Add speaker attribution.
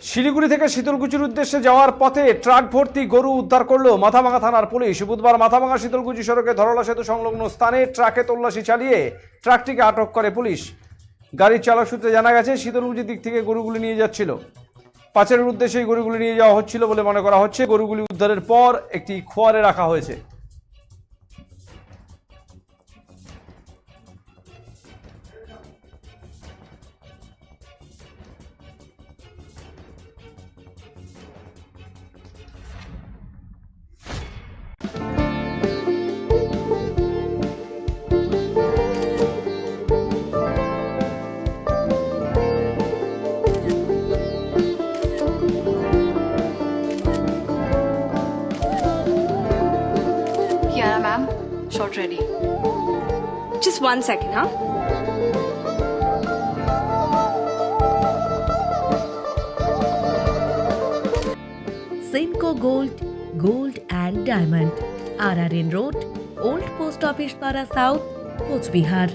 Speaker 1: শিলিগুড়ি থেকে শীতলকুচির উদ্দেশ্যে যাওয়ার পথে ট্রাক ভর্তি গরু উদ্ধার করল মাথাভাঙা থানার পুলিশ। বুধবার মাথাভাঙা শীতলকুচি সড়কে ধরলা সেতু সংলগ্ন স্থানে ট্রাকে তল্লাশি চালিয়ে ট্রাকটিকে আটক করে পুলিশ। গাড়ির চালক সূত্রে জানা গেছে, শীতলকুচির দিক থেকে গরুগুলি নিয়ে যাচ্ছিল, পাচারের উদ্দেশ্যে গরুগুলি নিয়ে যাওয়া হচ্ছিল বলে মনে করা হচ্ছে। গরুগুলি উদ্ধারের পর একটি খোয়ারে রাখা হয়েছে।
Speaker 2: Kiara ma'am, shot ready.
Speaker 3: Just 1 second, huh?
Speaker 4: Simco Gold and Diamond, RRN Road, Old Post Office Para South, Coach Bihar.